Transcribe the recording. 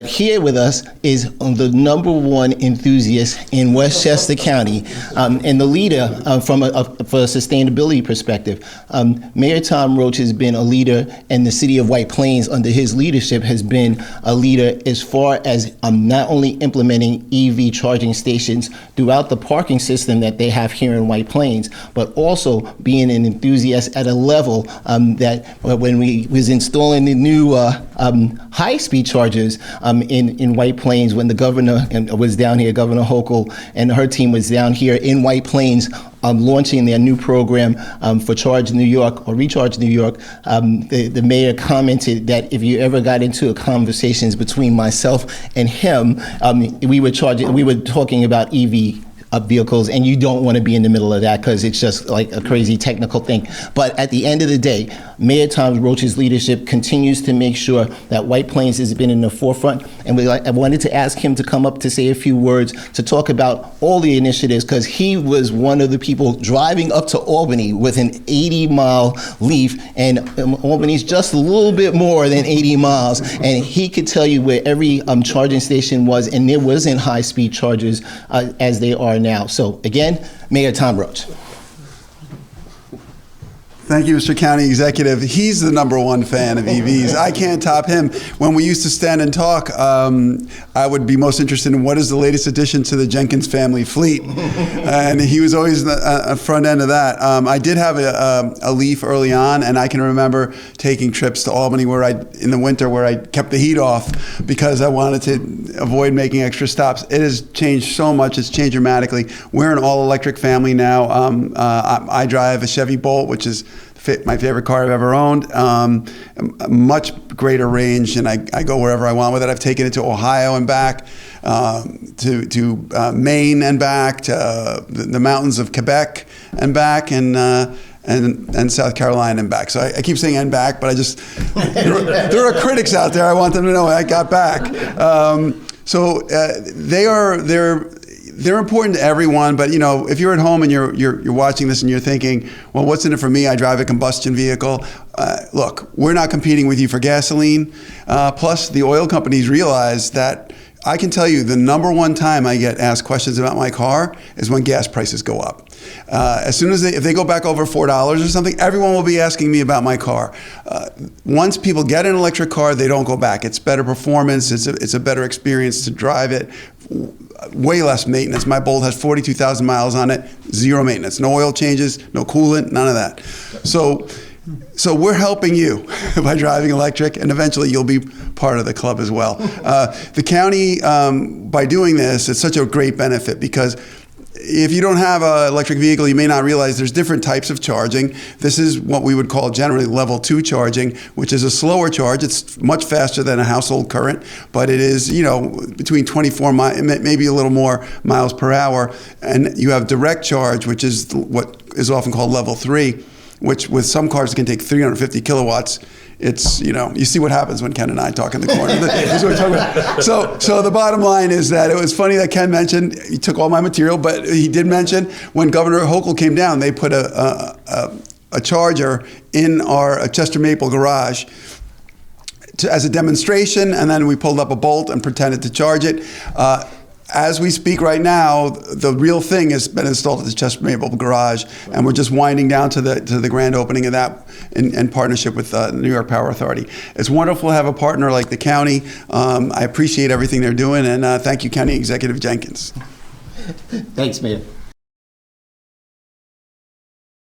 Here with us is the number one enthusiast in Westchester County, and the leader for a sustainability perspective. Mayor Tom Roach has been a leader, and the city of White Plains under his leadership has been a leader as far as not only implementing EV charging stations throughout the parking system that they have here in White Plains, but also being an enthusiast at a level that when we was installing the new high-speed chargers in White Plains, when the governor was down here, Governor Hochul and her team was down here in White Plains launching their new program for Charge New York or Recharge New York, the mayor commented that if you ever got into conversations between myself and him, we were talking about EV vehicles, and you don't want to be in the middle of that because it's just like a crazy technical thing. But at the end of the day, Mayor Tom Roach's leadership continues to make sure that White Plains has been in the forefront, and I wanted to ask him to come up to say a few words to talk about all the initiatives, because he was one of the people driving up to Albany with an 80-mile Leaf, and Albany's just a little bit more than 80 miles, and he could tell you where every charging station was, and there wasn't high-speed chargers as they are now. So again, Mayor Tom Roach. Thank you, Mr. County Executive. He's the number one fan of EVs. I can't top him. When we used to stand and talk, I would be most interested in what is the latest addition to the Jenkins family fleet. And he was always the front end of that. I did have a Leaf early on, and I can remember taking trips to Albany in the winter where I kept the heat off because I wanted to avoid making extra stops. It has changed so much. It's changed dramatically. We're an all-electric family now. I drive a Chevy Bolt, which is my favorite car I've ever owned. Much greater range, and I go wherever I want with it. I've taken it to Ohio and back, to Maine and back, to the mountains of Quebec and back, and South Carolina and back. So I keep saying and back, but there are critics out there. I want them to know I got back. They're important to everyone, but if you're at home and you're watching this and you're thinking, well, what's in it for me? I drive a combustion vehicle. Look, we're not competing with you for gasoline. Plus, the oil companies realize that I can tell you the number one time I get asked questions about my car is when gas prices go up. As soon as if they go back over $4 or something, everyone will be asking me about my car. Once people get an electric car, they don't go back. It's better performance. It's a better experience to drive it. Way less maintenance. My Bolt has 42,000 miles on it, zero maintenance, no oil changes, no coolant, none of that. So we're helping you by driving electric, and eventually you'll be part of the club as well. The county, by doing this, it's such a great benefit because if you don't have an electric vehicle, you may not realize there's different types of charging. This is what we would call generally level 2 charging, which is a slower charge. It's much faster than a household current, but it is, between 24 maybe a little more miles per hour. And you have direct charge, which is what is often called level 3, which with some cars can take 350 kilowatts. It's, you see what happens when Ken and I talk in the corner. That's what we're talking about. So the bottom line is that it was funny that Ken mentioned, he took all my material, but he did mention when Governor Hochul came down, they put a charger in our Chester Maple garage as a demonstration, and then we pulled up a Bolt and pretended to charge it. As we speak right now, the real thing has been installed at the Chester Maple garage, and we're just winding down to the grand opening of that in partnership with the New York Power Authority. It's wonderful to have a partner like the county. I appreciate everything they're doing, and thank you, County Executive Jenkins. Thanks, Mayor.